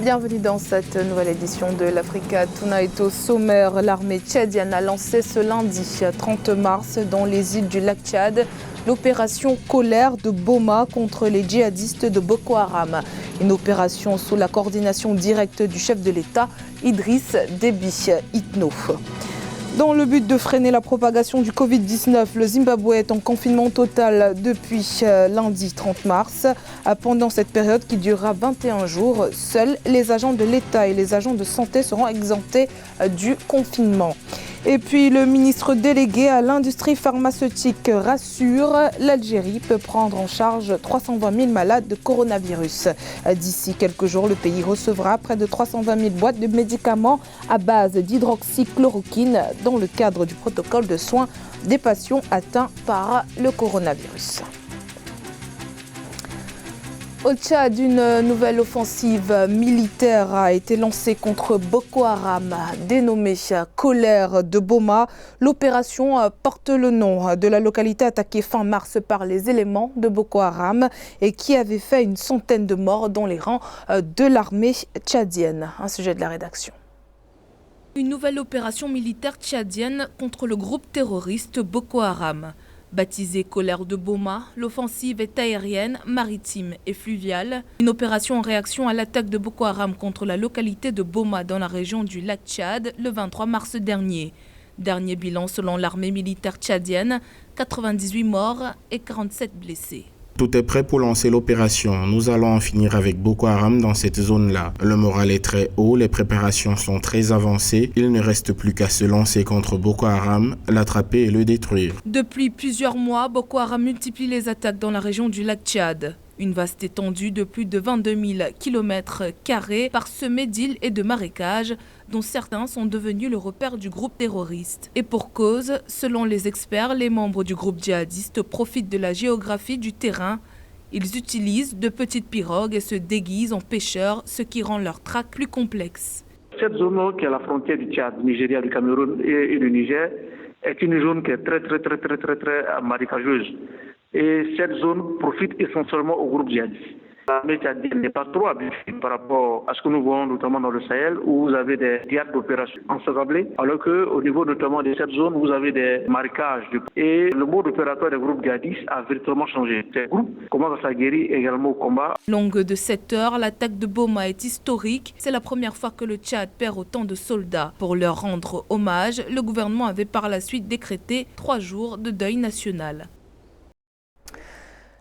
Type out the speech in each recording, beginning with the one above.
Bienvenue dans cette nouvelle édition de l'Africa Tonight. Au sommaire, l'armée tchadienne a lancé ce lundi 30 mars dans les îles du lac Tchad l'opération Colère de Boma contre les djihadistes de Boko Haram. Une opération sous la coordination directe du chef de l'État, Idriss Déby Itno. Dans le but de freiner la propagation du Covid-19, le Zimbabwe est en confinement total depuis lundi 30 mars. Pendant cette période qui durera 21 jours, seuls les agents de l'État et les agents de santé seront exemptés du confinement. Et puis le ministre délégué à l'industrie pharmaceutique rassure, l'Algérie peut prendre en charge 320 000 malades de coronavirus. D'ici quelques jours, le pays recevra près de 320 000 boîtes de médicaments à base d'hydroxychloroquine dans le cadre du protocole de soins des patients atteints par le coronavirus. Au Tchad, une nouvelle offensive militaire a été lancée contre Boko Haram, dénommée Colère de Boma. L'opération porte le nom de la localité attaquée fin mars par les éléments de Boko Haram et qui avait fait une centaine de morts dans les rangs de l'armée tchadienne. Un sujet de la rédaction. Une nouvelle opération militaire tchadienne contre le groupe terroriste Boko Haram. Baptisée Colère de Boma, l'offensive est aérienne, maritime et fluviale. Une opération en réaction à l'attaque de Boko Haram contre la localité de Boma dans la région du lac Tchad le 23 mars dernier. Dernier bilan selon l'armée militaire tchadienne, 98 morts et 47 blessés. Tout est prêt pour lancer l'opération. Nous allons en finir avec Boko Haram dans cette zone-là. Le moral est très haut, les préparations sont très avancées. Il ne reste plus qu'à se lancer contre Boko Haram, l'attraper et le détruire. Depuis plusieurs mois, Boko Haram multiplie les attaques dans la région du lac Tchad. Une vaste étendue de plus de 22 000 km² parsemée d'îles et de marécages, dont certains sont devenus le repère du groupe terroriste. Et pour cause, selon les experts, les membres du groupe djihadiste profitent de la géographie du terrain. Ils utilisent de petites pirogues et se déguisent en pêcheurs, ce qui rend leur traque plus complexe. Cette zone qui est la frontière du Tchad, du Nigeria, du Cameroun et du Niger est une zone qui est très marécageuse. Et cette zone profite essentiellement au groupe djihadiste. L'armée tchadienne n'est pas trop habituée par rapport à ce que nous voyons notamment dans le Sahel, où vous avez des théâtres d'opération ensablés, alors qu'au niveau notamment de cette zone, vous avez des marécages. Et le mode opératoire des groupes djihadistes a véritablement changé. Ces groupes commencent à s'aguerrir également au combat. Longue de 7 heures, l'attaque de Boma est historique. C'est la première fois que le Tchad perd autant de soldats. Pour leur rendre hommage, le gouvernement avait par la suite décrété 3 jours de deuil national.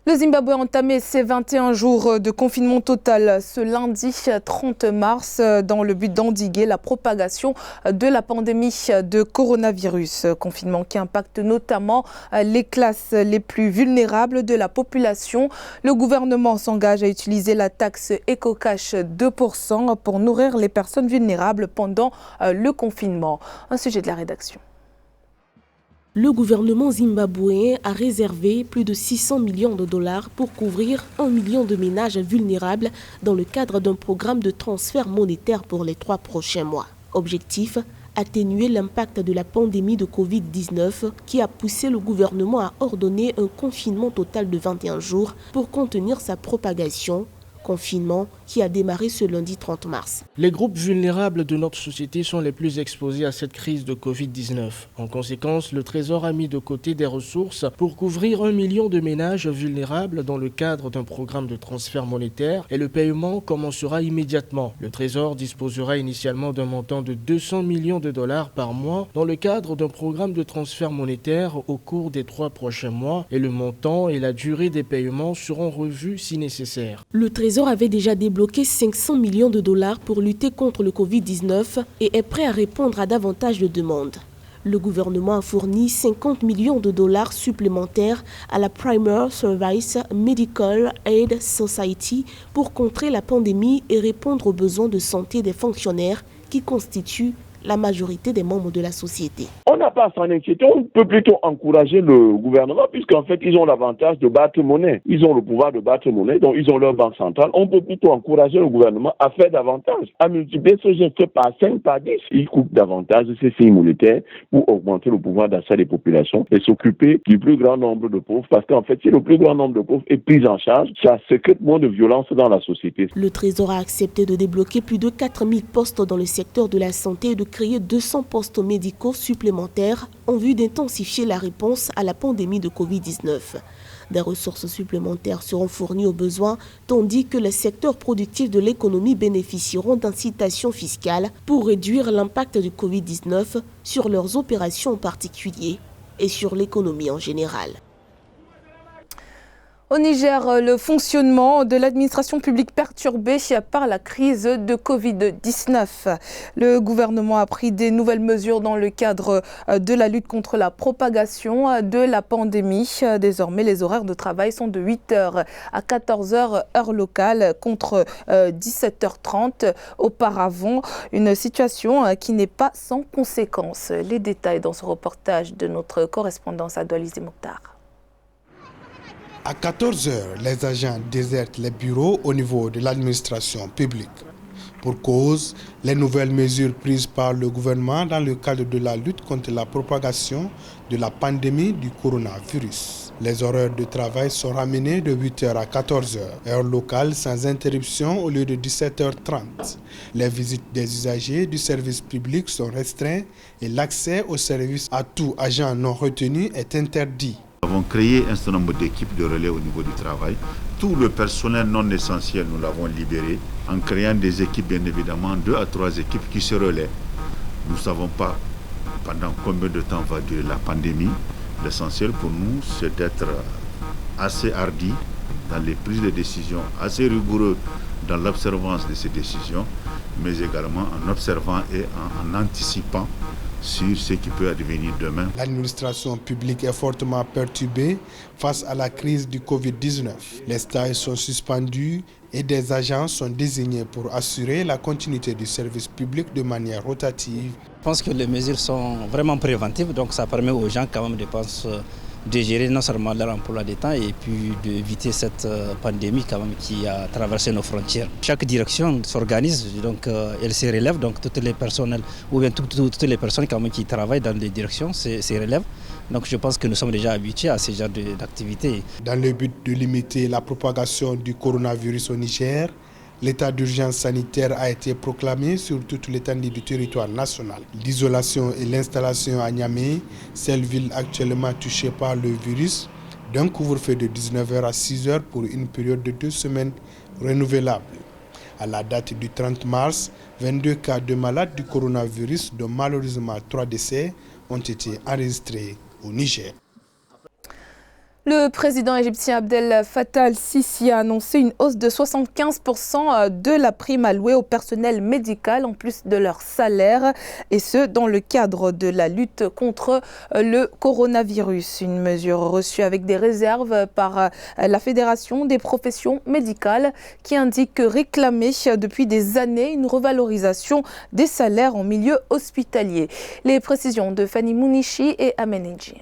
Le Zimbabwe a entamé ses 21 jours de confinement total ce lundi 30 mars dans le but d'endiguer la propagation de la pandémie de coronavirus. Confinement qui impacte notamment les classes les plus vulnérables de la population. Le gouvernement s'engage à utiliser la taxe EcoCash 2% pour nourrir les personnes vulnérables pendant le confinement. Un sujet de la rédaction. Le gouvernement zimbabwéen a réservé plus de 600 millions de dollars pour couvrir 1 million de ménages vulnérables dans le cadre d'un programme de transfert monétaire pour les 3 prochains mois. Objectif, atténuer l'impact de la pandémie de Covid-19 qui a poussé le gouvernement à ordonner un confinement total de 21 jours pour contenir sa propagation. Confinement qui a démarré ce lundi 30 mars. Les groupes vulnérables de notre société sont les plus exposés à cette crise de Covid-19. En conséquence, le Trésor a mis de côté des ressources pour couvrir 1 million de ménages vulnérables dans le cadre d'un programme de transfert monétaire et le paiement commencera immédiatement. Le Trésor disposera initialement d'un montant de 200 millions de dollars par mois dans le cadre d'un programme de transfert monétaire au cours des 3 prochains mois et le montant et la durée des paiements seront revus si nécessaire. Le Trésor avait déjà débloqué 500 millions de dollars pour lutter contre le Covid-19 et est prêt à répondre à davantage de demandes. Le gouvernement a fourni 50 millions de dollars supplémentaires à la Primary Service Medical Aid Society pour contrer la pandémie et répondre aux besoins de santé des fonctionnaires qui constituent la majorité des membres de la société. On n'a pas à s'en inquiéter. On peut plutôt encourager le gouvernement, puisqu'en fait, ils ont l'avantage de battre monnaie. Ils ont le pouvoir de battre monnaie, donc ils ont leur banque centrale. On peut plutôt encourager le gouvernement à faire davantage, à multiplier ce geste par 5, par 10. Ils coupent davantage ces signes monétaires pour augmenter le pouvoir d'achat des populations et s'occuper du plus grand nombre de pauvres. Parce qu'en fait, si le plus grand nombre de pauvres est pris en charge, ça sécrète moins de violence dans la société. Le Trésor a accepté de débloquer plus de 4000 postes dans le secteur de la santé et de créer 200 postes médicaux supplémentaires en vue d'intensifier la réponse à la pandémie de Covid-19. Des ressources supplémentaires seront fournies aux besoins, tandis que les secteurs productifs de l'économie bénéficieront d'incitations fiscales pour réduire l'impact du Covid-19 sur leurs opérations en particulier et sur l'économie en général. Au Niger, le fonctionnement de l'administration publique perturbé par la crise de Covid-19. Le gouvernement a pris des nouvelles mesures dans le cadre de la lutte contre la propagation de la pandémie. Désormais, les horaires de travail sont de 8h à 14h heure locale contre 17h30 auparavant. Une situation qui n'est pas sans conséquences. Les détails dans ce reportage de notre correspondance à Doualize Mokhtar. À 14h, les agents désertent les bureaux au niveau de l'administration publique. Pour cause, les nouvelles mesures prises par le gouvernement dans le cadre de la lutte contre la propagation de la pandémie du coronavirus. Les horaires de travail sont ramenés de 8h à 14h, heure locale sans interruption au lieu de 17h30. Les visites des usagers du service public sont restreintes et l'accès au service à tout agent non retenu est interdit. Nous avons créé un certain nombre d'équipes de relais au niveau du travail. Tout le personnel non essentiel, nous l'avons libéré en créant des équipes, bien évidemment, 2 à 3 équipes qui se relaient. Nous ne savons pas pendant combien de temps va durer la pandémie. L'essentiel pour nous, c'est d'être assez hardi dans les prises de décisions, assez rigoureux dans l'observance de ces décisions, mais également en observant et en anticipant sur ce qui peut advenir demain. L'administration publique est fortement perturbée face à la crise du Covid-19. Les stages sont suspendus et des agents sont désignés pour assurer la continuité du service public de manière rotative. Je pense que les mesures sont vraiment préventives, donc ça permet aux gens quand même de gérer non seulement leur emploi de temps et puis d'éviter cette pandémie quand même qui a traversé nos frontières. Chaque direction s'organise, donc elle se relève, donc toutes les personnels ou bien toutes les personnes quand même qui travaillent dans les directions se relèvent. Donc je pense que nous sommes déjà habitués à ce genre d'activités. Dans le but de limiter la propagation du coronavirus au Niger, l'état d'urgence sanitaire a été proclamé sur toute l'étendue du territoire national. L'isolation et l'installation à Niamey, seule ville actuellement touchée par le virus, d'un couvre-feu de 19h à 6h pour une période de 2 semaines renouvelable. À la date du 30 mars, 22 cas de malades du coronavirus, dont malheureusement 3 décès, ont été enregistrés au Niger. Le président égyptien Abdel Fattah al-Sisi a annoncé une hausse de 75% de la prime allouée au personnel médical en plus de leur salaire, et ce dans le cadre de la lutte contre le coronavirus. Une mesure reçue avec des réserves par la Fédération des professions médicales qui indique réclamer depuis des années une revalorisation des salaires en milieu hospitalier. Les précisions de Fanny Mounichi et Ameneji.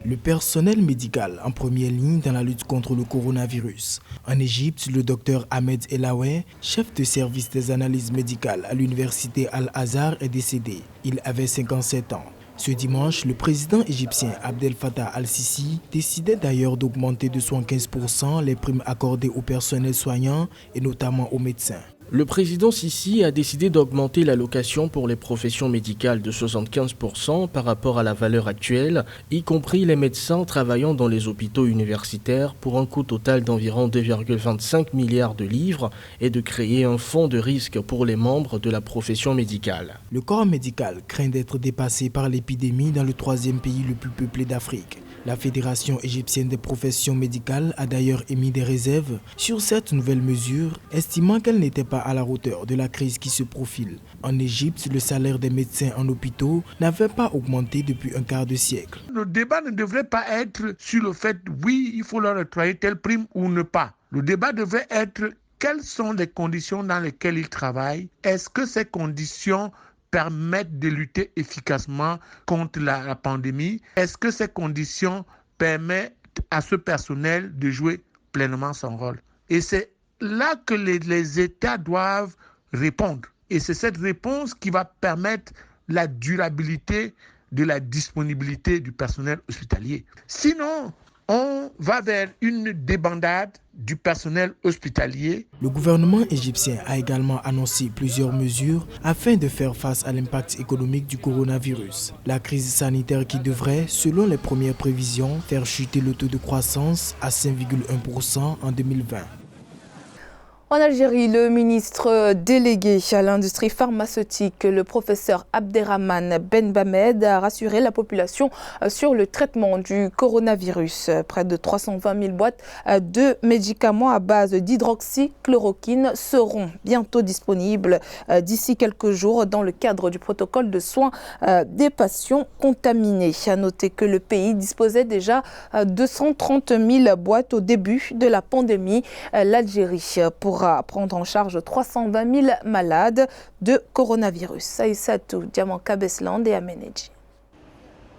Le personnel médical en première ligne dans la lutte contre le coronavirus. En Égypte, le docteur Ahmed Elaoué, chef de service des analyses médicales à l'université Al-Azhar, est décédé. Il avait 57 ans. Ce dimanche, le président égyptien Abdel Fattah al-Sisi décidait d'ailleurs d'augmenter de 75% les primes accordées au personnel soignant et notamment aux médecins. Le président Sisi a décidé d'augmenter l'allocation pour les professions médicales de 75% par rapport à la valeur actuelle, y compris les médecins travaillant dans les hôpitaux universitaires pour un coût total d'environ 2,25 milliards de livres et de créer un fonds de risque pour les membres de la profession médicale. Le corps médical craint d'être dépassé par l'épidémie dans le 3e pays le plus peuplé d'Afrique. La Fédération égyptienne des professions médicales a d'ailleurs émis des réserves sur cette nouvelle mesure, estimant qu'elle n'était pas à la hauteur de la crise qui se profile. En Égypte, le salaire des médecins en hôpitaux n'avait pas augmenté depuis un quart de siècle. Le débat ne devrait pas être sur le fait, oui, il faut leur octroyer telle prime ou ne pas. Le débat devrait être quelles sont les conditions dans lesquelles ils travaillent. Est-ce que ces conditions permettent de lutter efficacement contre la pandémie? Est-ce que ces conditions permettent à ce personnel de jouer pleinement son rôle? Et c'est là que les États doivent répondre. Et c'est cette réponse qui va permettre la durabilité de la disponibilité du personnel hospitalier. Sinon, on va vers une débandade du personnel hospitalier. Le gouvernement égyptien a également annoncé plusieurs mesures afin de faire face à l'impact économique du coronavirus. La crise sanitaire qui devrait, selon les premières prévisions, faire chuter le taux de croissance à 5,1% en 2020. En Algérie, le ministre délégué à l'industrie pharmaceutique, le professeur Abderrahmane Ben Bamed, a rassuré la population sur le traitement du coronavirus. Près de 320 000 boîtes de médicaments à base d'hydroxychloroquine seront bientôt disponibles d'ici quelques jours dans le cadre du protocole de soins des patients contaminés. À noter que le pays disposait déjà de 230 000 boîtes au début de la pandémie. L'Algérie pourra prendre en charge 320 000 malades de coronavirus. Aïssatou Diamanka Besland et Ameneji.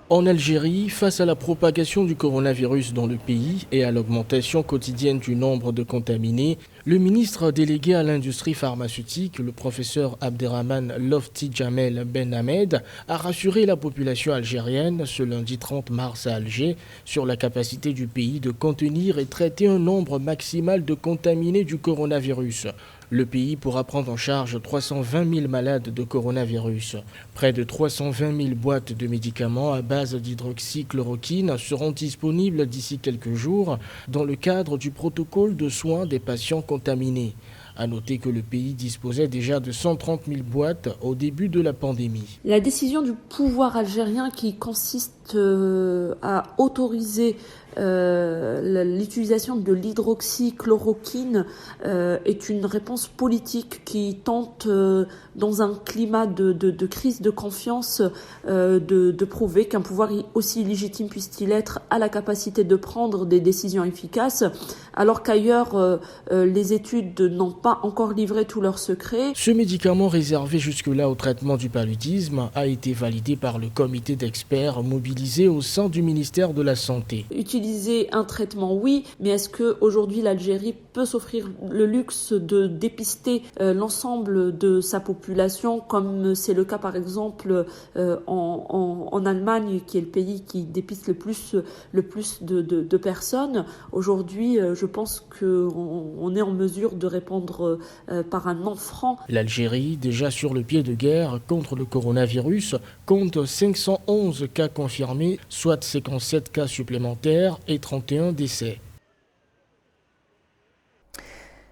En Algérie, face à la propagation du coronavirus dans le pays et à l'augmentation quotidienne du nombre de contaminés, le ministre délégué à l'industrie pharmaceutique, le professeur Abderrahmane Lofti Jamel Ben Hamed, a rassuré la population algérienne ce lundi 30 mars à Alger sur la capacité du pays de contenir et traiter un nombre maximal de contaminés du coronavirus. Le pays pourra prendre en charge 320 000 malades de coronavirus. Près de 320 000 boîtes de médicaments à base d'hydroxychloroquine seront disponibles d'ici quelques jours dans le cadre du protocole de soins des patients contaminés. À noter que le pays disposait déjà de 130 000 boîtes au début de la pandémie. La décision du pouvoir algérien qui consiste à autoriser l'utilisation de l'hydroxychloroquine est une réponse politique qui tente, dans un climat de crise de confiance, de prouver qu'un pouvoir aussi légitime puisse-t-il être a la capacité de prendre des décisions efficaces, alors qu'ailleurs les études n'ont pas encore livré tous leurs secrets. Ce médicament réservé jusque-là au traitement du paludisme a été validé par le comité d'experts mobilisé au sein du ministère de la Santé. Utiliser un traitement, oui, mais est-ce qu'aujourd'hui l'Algérie peut s'offrir le luxe de dépister l'ensemble de sa population, comme c'est le cas par exemple en Allemagne, qui est le pays qui dépiste le plus de personnes. Aujourd'hui, je pense qu'on est en mesure de répondre par un non franc. L'Algérie, déjà sur le pied de guerre contre le coronavirus, compte 511 cas confirmés, soit 57 cas supplémentaires et 31 décès.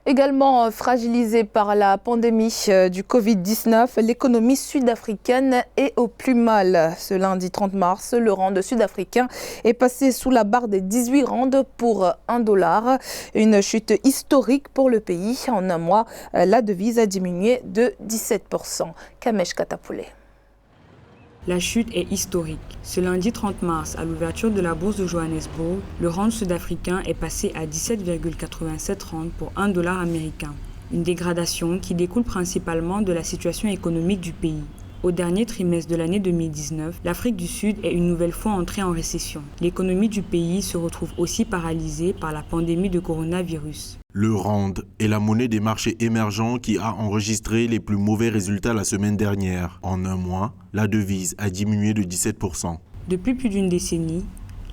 Également fragilisée par la pandémie du Covid-19, l'économie sud-africaine est au plus mal. Ce lundi 30 mars, le rand sud-africain est passé sous la barre des 18 rands pour $1. Une chute historique pour le pays. En un mois, la devise a diminué de 17%. Kamesh Katapoulé. La chute est historique. Ce lundi 30 mars, à l'ouverture de la bourse de Johannesburg, le rand sud-africain est passé à 17,87 rands pour $1 américain. Une dégradation qui découle principalement de la situation économique du pays. Au dernier trimestre de l'année 2019, l'Afrique du Sud est une nouvelle fois entrée en récession. L'économie du pays se retrouve aussi paralysée par la pandémie de coronavirus. Le rand est la monnaie des marchés émergents qui a enregistré les plus mauvais résultats la semaine dernière. En un mois, la devise a diminué de 17%. Depuis plus d'une décennie,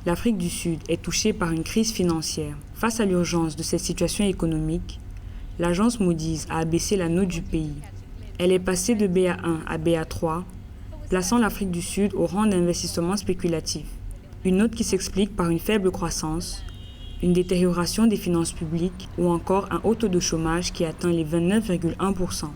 l'Afrique du Sud est touchée par une crise financière. Face à l'urgence de cette situation économique, l'agence Moody's a abaissé la note du pays. Elle est passée de BA1 à BA3, plaçant l'Afrique du Sud au rang d'investissement spéculatif. Une note qui s'explique par une faible croissance, une détérioration des finances publiques ou encore un haut taux de chômage qui atteint les 29,1%.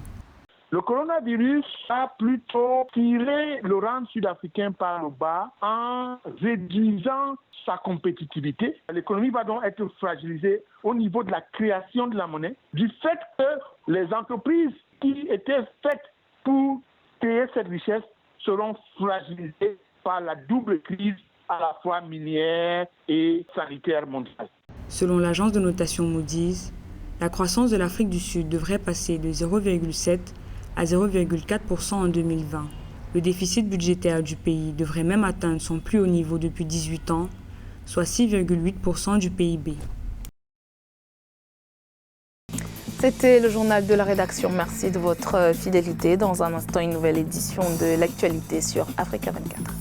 Le coronavirus a plutôt tiré le rand sud-africain par le bas en réduisant sa compétitivité. L'économie va donc être fragilisée au niveau de la création de la monnaie, du fait que les entreprises qui étaient faites pour créer cette richesse seront fragilisées par la double crise à la fois minière et sanitaire mondiale. Selon l'agence de notation Moody's, la croissance de l'Afrique du Sud devrait passer de 0,7 à 0,4% en 2020. Le déficit budgétaire du pays devrait même atteindre son plus haut niveau depuis 18 ans, soit 6,8% du PIB. C'était le journal de la rédaction. Merci de votre fidélité. Dans un instant, une nouvelle édition de l'actualité sur Africa 24.